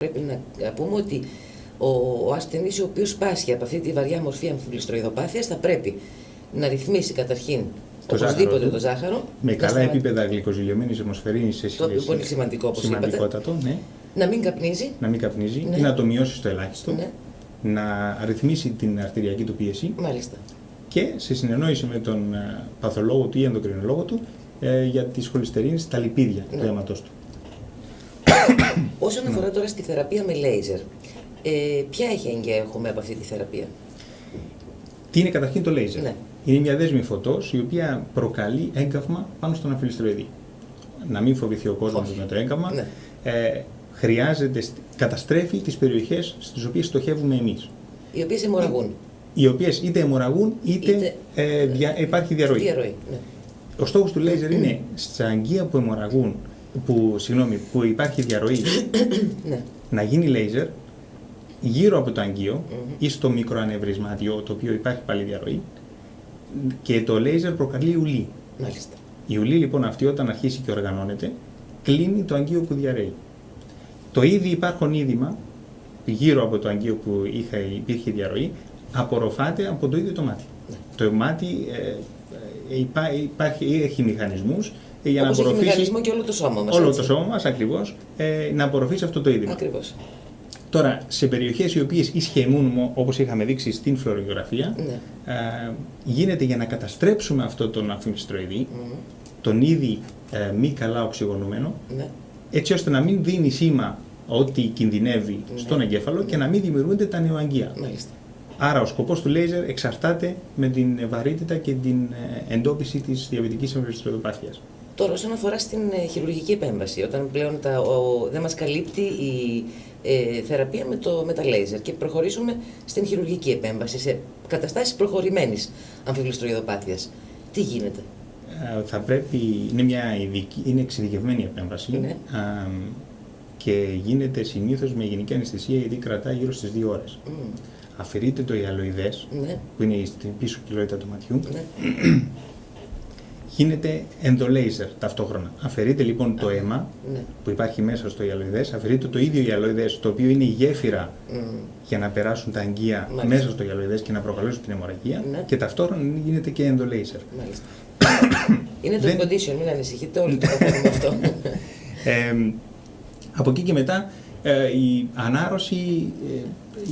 Πρέπει να πούμε ότι ο ασθενής ο οποίος πάσχει από αυτή τη βαριά μορφή αμφιβληστροειδοπάθειας θα πρέπει να ρυθμίσει καταρχήν οπωσδήποτε το ζάχαρο. Με καλά επίπεδα γλυκοζηλιωμένης αιμοσφαιρίνης σε σχέση. Το πολύ σημαντικό, όπως σημαντικότατο, ναι. Να μην καπνίζει. Να μην καπνίζει, Ναι. ή να το μειώσει στο ελάχιστο. Ναι. Να ρυθμίσει την αρτηριακή του πίεση. Μάλιστα. Και σε συνεννόηση με τον παθολόγο του ή ενδοκρινολόγο του για τις χολυστερίνες, τα λιπίδια του αίματος του. Όσον αφορά τώρα στη θεραπεία με λέιζερ, ποια εχέγγυα έχουμε από αυτή τη θεραπεία? Τι είναι καταρχήν το λέιζερ? Ναι. Είναι μια δέσμη φωτός η οποία προκαλεί έγκαυμα πάνω στον αμφιλιστροειδή. Να μην φοβηθεί ο κόσμος με το έγκαυμα. Ναι. Καταστρέφει τις περιοχές στις οποίες στοχεύουμε εμείς. Οι οποίες αιμορραγούν. Οι οποίες είτε αιμορραγούν είτε υπάρχει διαρροή. Ναι. Ο στόχος του λέιζερ είναι στα αγγεία που αιμορραγούν, που υπάρχει διαρροή, Ναι. να γίνει λέιζερ γύρω από το αγγείο ή στο μικροανευρισμάτιο, το οποίο υπάρχει πάλι διαρροή, και το λέιζερ προκαλεί ουλή. Μάλιστα. Η ουλή λοιπόν αυτή, όταν αρχίσει και οργανώνεται, κλείνει το αγγείο που διαρρέει. Το ήδη υπάρχον είδημα γύρω από το αγγείο που υπήρχε απορροφάται από το ίδιο το μάτι. Ναι. Το μάτι έχει μηχανισμούς για όπως να απορροφήσει. Έχει μηχανισμό και όλο το σώμα μας. Όλο έτσι. το σώμα μας ακριβώς να απορροφήσει αυτό το είδημα. Ακριβώς. Τώρα, σε περιοχές οι οποίες ισχυμούν, όπως είχαμε δείξει στην φλωρογραφία, Ναι. γίνεται για να καταστρέψουμε αυτό τον αμφιλιστροειδή, τον ήδη μη καλά οξυγονούμενο, Ναι. έτσι ώστε να μην δίνει σήμα ότι κινδυνεύει στον εγκέφαλο και να μην δημιουργούνται τα νεοαγγεία. Μάλιστα. Άρα ο σκοπός του λέιζερ εξαρτάται με την βαρύτητα και την εντόπιση της διαβητικής αμφιλιστροειδοπάθειας. Τώρα, όσον αφορά στην χειρουργική επέμβαση, όταν πλέον δεν μας καλύπτει η θεραπεία με τα λέιζερ και προχωρήσουμε στην χειρουργική επέμβαση σε καταστάσεις προχωρημένης αμφιβληστροειδοπάθειας, τι γίνεται? Θα πρέπει, είναι εξειδικευμένη επέμβαση, Ναι. Και γίνεται συνήθως με γενική αναισθησία, γιατί κρατάει γύρω στις 2 ώρες. Αφαιρείται το ιαλοειδές, Ναι. που είναι στην πίσω κοιλότητα του ματιού. Ναι. Γίνεται ενδολέιζερ ταυτόχρονα. Αφαιρείται λοιπόν το αίμα, Ναι. που υπάρχει μέσα στο ιαλοειδές, αφαιρείται το ίδιο ιαλοειδές, το οποίο είναι η γέφυρα για να περάσουν τα αγγεία μέσα στο ιαλοειδές και να προκαλέσουν την αιμορραγία, Ναι. και ταυτόχρονα γίνεται και ενδολέιζερ. Μάλιστα. Είναι το condition, μην ανησυχείτε, όλοι το κάνουμε αυτό. Από εκεί και μετά η ανάρρωση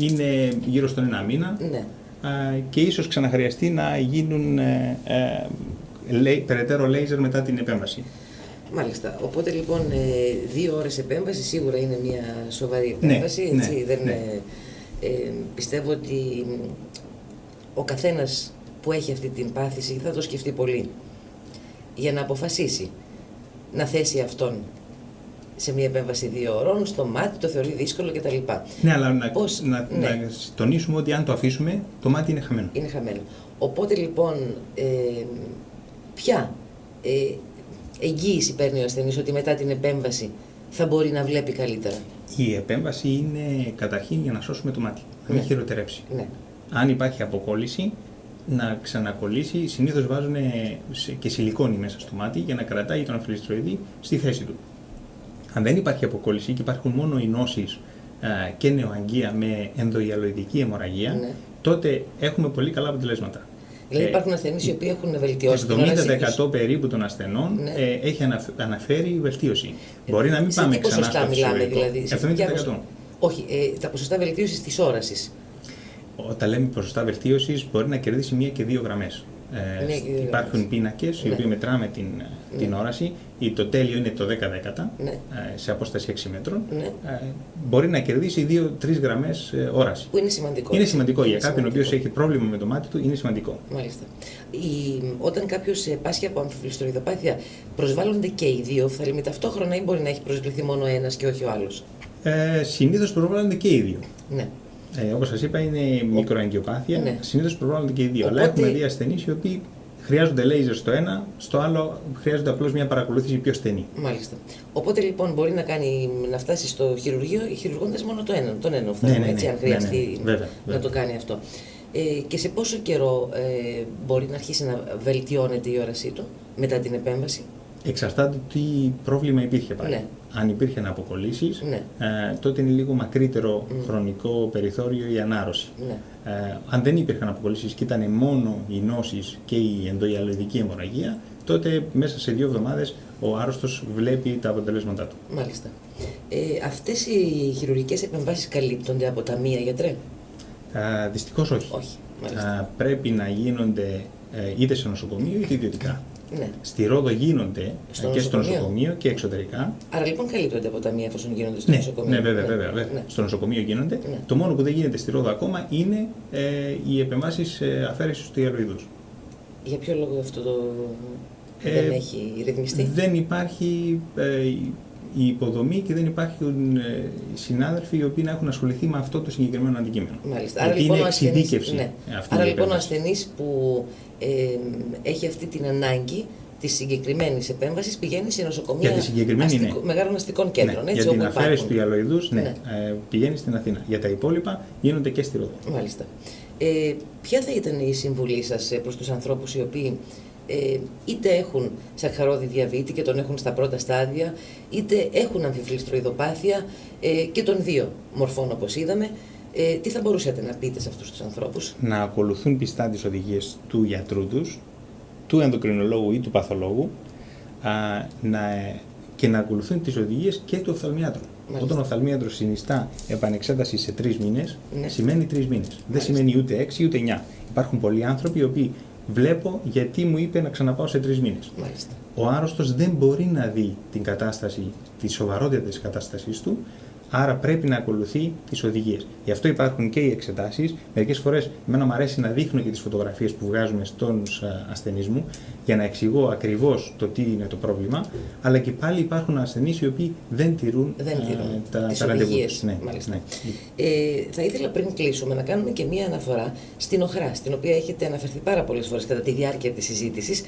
είναι γύρω στον 1 μήνα, Ναι. Και ίσως ξαναχρειαστεί να γίνουν περαιτέρω λέιζερ μετά την επέμβαση. Μάλιστα. Οπότε λοιπόν 2 ώρες επέμβαση σίγουρα είναι μια σοβαρή επέμβαση. Ναι, έτσι, ναι. Πιστεύω ότι ο καθένας που έχει αυτή την πάθηση θα το σκεφτεί πολύ για να αποφασίσει να θέσει αυτόν σε μια επέμβαση 2 ώρων, στο μάτι, το θεωρεί δύσκολο κτλ. Ναι, αλλά να τονίσουμε ότι αν το αφήσουμε, το μάτι είναι χαμένο. Είναι χαμένο. Οπότε λοιπόν, ποια εγγύηση παίρνει ο ασθενής ότι μετά την επέμβαση θα μπορεί να βλέπει καλύτερα? Η επέμβαση είναι καταρχήν για να σώσουμε το μάτι, να μην χειροτερέψει. Ναι. Αν υπάρχει αποκόλληση, να ξανακολλήσει. Συνήθως βάζουν και σιλικόνη μέσα στο μάτι για να κρατάει τον αμφιλιστροειδή στη θέση του. Αν δεν υπάρχει αποκόλληση και υπάρχουν μόνο οι νόσεις και νεοαγγεία με ενδοϊαλοειδική αιμορραγία, ναι, τότε έχουμε πολύ καλά αποτελέσματα. Δηλαδή υπάρχουν ασθενείς οι οποίοι έχουν βελτιώσει. 70% περίπου των ασθενών, ναι, έχει αναφέρει βελτίωση. Μπορεί να μην πάμε ξανά στο φυσιολογικό. Δηλαδή, 70%. Όχι, τα ποσοστά βελτίωσης της όρασης. Όταν λέμε ποσοστά βελτίωσης, μπορεί να κερδίσει 1 και 2 γραμμές. Υπάρχουν πίνακες, οι οποίοι μετράμε την όραση. Το τέλειο είναι το 10 ναι, σε απόσταση 6 μέτρων. Ναι. Μπορεί να κερδίσει 2-3 γραμμές όραση. Που είναι σημαντικό. Είναι σημαντικό για κάποιον ο οποίος έχει πρόβλημα με το μάτι του, είναι σημαντικό. Μάλιστα. Όταν κάποιος πάσχει από αμφιβληστροειδοπάθεια, προσβάλλονται και οι δύο οφθαλμοί ταυτόχρονα ή μπορεί να έχει προσβληθεί μόνο ένας και όχι ο άλλος? Συνήθως προσβάλλονται και οι δύο. Ναι. Όπως σας είπα, είναι μικροαγγειοπάθεια. Ναι. Συνήθως προβάλλονται και οι δύο. Οπότε... Αλλά έχουμε δει ασθενείς οι οποίοι χρειάζονται λέιζερ στο ένα, στο άλλο χρειάζονται απλώς μια παρακολούθηση πιο στενή. Μάλιστα. Οπότε λοιπόν μπορεί να φτάσει στο χειρουργείο χειρουργώντας μόνο τον ένα οφθαλμό, ναι, έτσι, αν χρειαστεί βέβαια. να το κάνει αυτό. Και σε πόσο καιρό μπορεί να αρχίσει να βελτιώνεται η όρασή του μετά την επέμβαση? Εξαρτάται τι πρόβλημα υπήρχε πάλι. Ναι. αν υπήρχαν αποκολλήσεις, Ναι. τότε είναι λίγο μακρύτερο χρονικό περιθώριο η ανάρρωση. Ναι. Αν δεν υπήρχαν αποκολλήσεις και ήταν μόνο οι νόσεις και η ενδοϊαλοειδική αιμορραγία, τότε μέσα σε 2 εβδομάδες ο άρρωστος βλέπει τα αποτελέσματά του. Μάλιστα. Αυτές οι χειρουργικές επεμβάσεις καλύπτονται από ταμεία, γιατρέ? Δυστυχώς όχι. Όχι. Πρέπει να γίνονται είτε σε νοσοκομείο είτε ιδιωτικά. Ναι. Στη Ρόδο γίνονται και στο νοσοκομείο και εξωτερικά. Άρα λοιπόν καλύπτονται από ταμεία εφόσον γίνονται στο νοσοκομείο. Ναι, βέβαια. Ναι. Στο νοσοκομείο γίνονται. Ναι. Το μόνο που δεν γίνεται στη Ρόδο ακόμα είναι οι επεμβάσεις αφαίρεσης του ιαλοειδούς. Για ποιο λόγο αυτό δεν έχει ρυθμιστεί? Δεν υπάρχει η υποδομή και δεν υπάρχουν συνάδελφοι οι οποίοι να έχουν ασχοληθεί με αυτό το συγκεκριμένο αντικείμενο. Μάλιστα. Άρα λοιπόν, είναι εξειδίκευση. Ναι. Άρα λοιπόν ο ασθενής που έχει αυτή την ανάγκη της συγκεκριμένης επέμβασης πηγαίνει σε νοσοκομεία μεγάλων αστικών κέντρων. Ναι, έτσι, για την όπου αφαίρεση του ιαλοειδούς πηγαίνει στην Αθήνα. Για τα υπόλοιπα γίνονται και στη Ρόδο. Μάλιστα. Ποια θα ήταν η συμβουλή σας προς τους ανθρώπους οι οποίοι είτε έχουν σακχαρώδη διαβήτη και τον έχουν στα πρώτα στάδια, είτε έχουν αμφιφλιστροειδοπάθεια και των 2 μορφών όπως είδαμε? Τι θα μπορούσατε να πείτε σε αυτούς τους ανθρώπους? Να ακολουθούν πιστά τις οδηγίες του γιατρού τους, του ενδοκρινολόγου ή του παθολόγου και να ακολουθούν τις οδηγίες και του οφθαλμιάτρου. Μάλιστα. Όταν ο οφθαλμίατρος συνιστά επανεξέταση σε 3 μήνες, σημαίνει 3 μήνες. Μάλιστα. Δεν σημαίνει ούτε 6 ούτε 9. Υπάρχουν πολλοί άνθρωποι οι οποίοι βλέπω γιατί μου είπε να ξαναπάω σε 3 μήνες. Μάλιστα. Ο άρρωστος δεν μπορεί να δει την κατάσταση, τη σοβαρότητα της κατάστασής του, άρα πρέπει να ακολουθεί τις οδηγίες. Γι' αυτό υπάρχουν και οι εξετάσεις. Μερικές φορές εμένα μου αρέσει να δείχνω και τις φωτογραφίες που βγάζουμε στους ασθενείς μου για να εξηγώ ακριβώς το τι είναι το πρόβλημα, αλλά και πάλι υπάρχουν ασθενείς οι οποίοι δεν τηρούν τα ραντεβού τους. Ναι, ναι. Θα ήθελα πριν κλείσουμε να κάνουμε και μία αναφορά στην ΟΧΡΑ, στην οποία έχετε αναφερθεί πάρα πολλές φορές κατά τη διάρκεια της συζήτησης,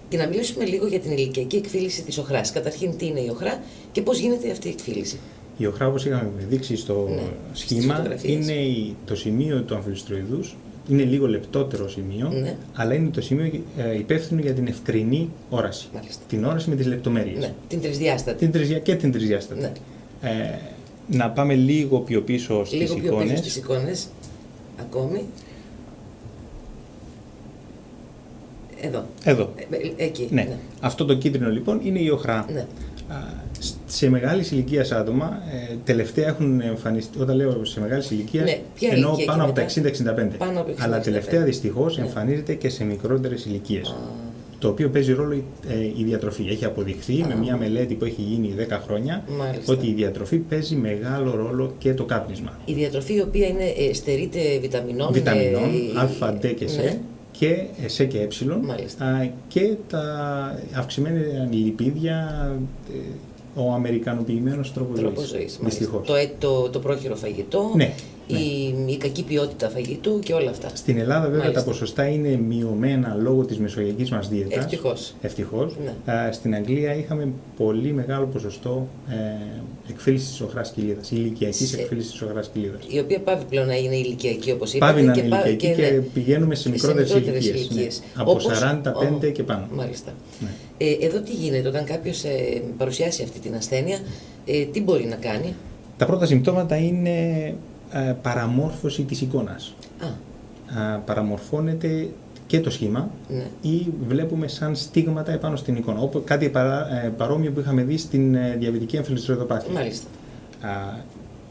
και να μιλήσουμε λίγο για την ηλικιακή εκφύλιση της ΟΧΡΑς. Καταρχήν, τι είναι η ΟΧΡΑ και πώς γίνεται αυτή η εκφύλιση? Η ΟΧΡΑ, όπως είχαμε δείξει στο σχήμα, είναι το σημείο του αμφιλιστροειδούς. Είναι λίγο λεπτότερο σημείο, αλλά είναι το σημείο υπεύθυνο για την ευκρινή όραση. Μάλιστα. Την όραση με τις λεπτομέρειες. Ναι, την τρισδιάστατη. Και την τρισδιάστατη. Ναι. Να πάμε λίγο πιο πίσω στις εικόνες. Λίγο πιο πίσω στις εικόνες. Ακόμη. Εδώ. Εκεί. Ναι. Αυτό το κίτρινο λοιπόν είναι η ΟΧΡΑ. Ναι. Σε μεγάλη ηλικία άτομα, τελευταία έχουν εμφανιστεί, όταν λέω σε μεγάλη ηλικία, εννοώ πάνω από τα 60-65. Αλλά τελευταία δυστυχώς εμφανίζεται και σε μικρότερες ηλικίες. Το οποίο παίζει ρόλο η διατροφή. Έχει αποδειχθεί με μια μελέτη που έχει γίνει 10 χρόνια ότι η διατροφή παίζει μεγάλο ρόλο και το κάπνισμα. Η διατροφή η οποία είναι στερείται βιταμινών, α, ντ και σ. Και σε και ε, και τα αυξημένα λιπίδια, ο αμερικανοποιημένος τρόπος ζωής. Δυστυχώς. Το πρόχειρο φαγητό, η κακή ποιότητα φαγητού και όλα αυτά. Στην Ελλάδα βέβαια τα ποσοστά είναι μειωμένα λόγω της μεσογειακής μας δίαιτας. Ευτυχώς. Ναι. Στην Αγγλία είχαμε πολύ μεγάλο ποσοστό εκφύλισης της οχράς κοιλίδας, ηλικιακής εκφύλισης της οχράς κοιλίδας. Η οποία πάβει πλέον να είναι ηλικιακή, όπως είπατε. Πάβει να είναι ηλικιακή και πηγαίνουμε σε μικρότερες ηλικίες. Ναι. Από 45 και πάνω. Μάλιστα. Ναι. Εδώ τι γίνεται όταν κάποιος παρουσιάσει αυτή την ασθένεια, τι μπορεί να κάνει? Τα πρώτα συμπτώματα είναι παραμόρφωση της εικόνας. Παραμορφώνεται και το σχήμα ή βλέπουμε σαν στίγματα επάνω στην εικόνα. Κάτι παρόμοιο που είχαμε δει στην διαβητική αμφιλιστροειδοπάθεια. Μάλιστα.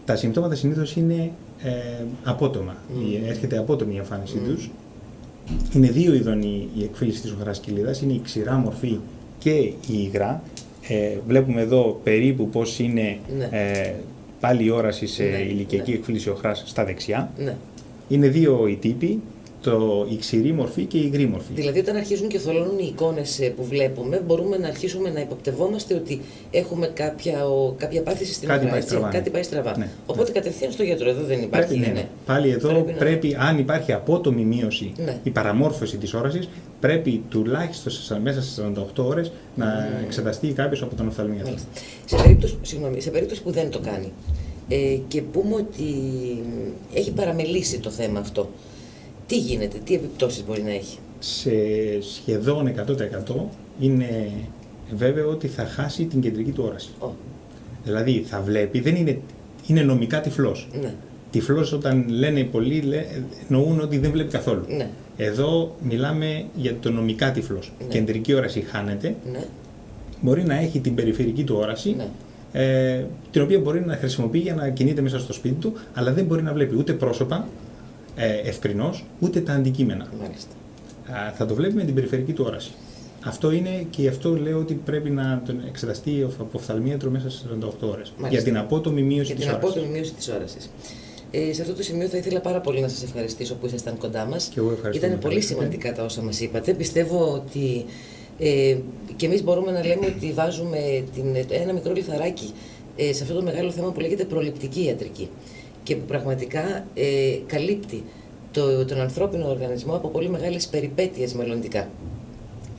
Τα συμπτώματα συνήθως είναι απότομα. Έρχεται απότομη η εμφάνισή τους. Είναι 2 ειδών η εκφύλιση της οχράς κοιλίδας. Είναι η ξηρά μορφή και η υγρά. Βλέπουμε εδώ περίπου πώς είναι πάλι η όραση σε ηλικιακή εκφύλιση οχράς στα δεξιά. Ναι. Είναι 2 οι τύποι, η ξηρή μορφή και η υγρή μορφή. Δηλαδή όταν αρχίζουν και θολώνουν οι εικόνες που βλέπουμε, μπορούμε να αρχίσουμε να υποπτευόμαστε ότι έχουμε κάποια πάθηση στην οχρά. Κάτι πάει στραβά. Ναι. Οπότε κατευθείαν στο γιατρό, εδώ δεν υπάρχει. Πάλι εδώ πρέπει, αν υπάρχει απότομη μήωση η παραμόρφωση της όρασης, πρέπει τουλάχιστον μέσα στις 48 ώρες να εξεταστεί κάποιος από τον οφθαλμίατρο. Σε περίπτωση που δεν το κάνει και πούμε ότι έχει παραμελήσει το θέμα αυτό, τι γίνεται, τι επιπτώσεις μπορεί να έχει? Σε σχεδόν 100% είναι βέβαιο ότι θα χάσει την κεντρική του όραση. Δηλαδή θα βλέπει, είναι νομικά τυφλός. Ναι. Τυφλός, όταν λένε πολλοί, εννοούν ότι δεν βλέπει καθόλου. Ναι. Εδώ μιλάμε για το νομικά τυφλός. Ναι. Κεντρική όραση χάνεται. Ναι. Μπορεί να έχει την περιφερική του όραση, Ναι. την οποία μπορεί να χρησιμοποιεί για να κινείται μέσα στο σπίτι του, αλλά δεν μπορεί να βλέπει ούτε πρόσωπα ευκρινώς, ούτε τα αντικείμενα. Μάλιστα. Θα το βλέπει με την περιφερική του όραση. Αυτό είναι και γι' αυτό λέω ότι πρέπει να τον εξεταστεί από οφθαλμίατρο μέσα σε 48 ώρες. Μάλιστα. Για την απότομη μείωση της όρασης. Για την απότομη μείωση της όρασης. Σε αυτό το σημείο θα ήθελα πάρα πολύ να σας ευχαριστήσω που ήσασταν κοντά μας. Και εγώ ευχαριστώ. Ήταν πολύ σημαντικά τα όσα μας είπατε. Πιστεύω ότι και εμείς μπορούμε να λέμε ότι βάζουμε ένα μικρό λιθαράκι σε αυτό το μεγάλο θέμα που λέγεται προληπτική ιατρική και που πραγματικά καλύπτει τον ανθρώπινο οργανισμό από πολύ μεγάλες περιπέτειες μελλοντικά.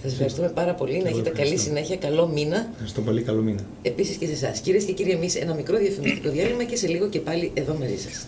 Σας ευχαριστούμε πάρα πολύ. Να έχετε καλή συνέχεια, καλό μήνα. Ευχαριστώ πολύ, καλό μήνα. Επίσης και σε εσάς. Κυρίες και κύριοι, εμείς ένα μικρό διαφημιστικό διάλειμμα και σε λίγο και πάλι εδώ μαζί σας.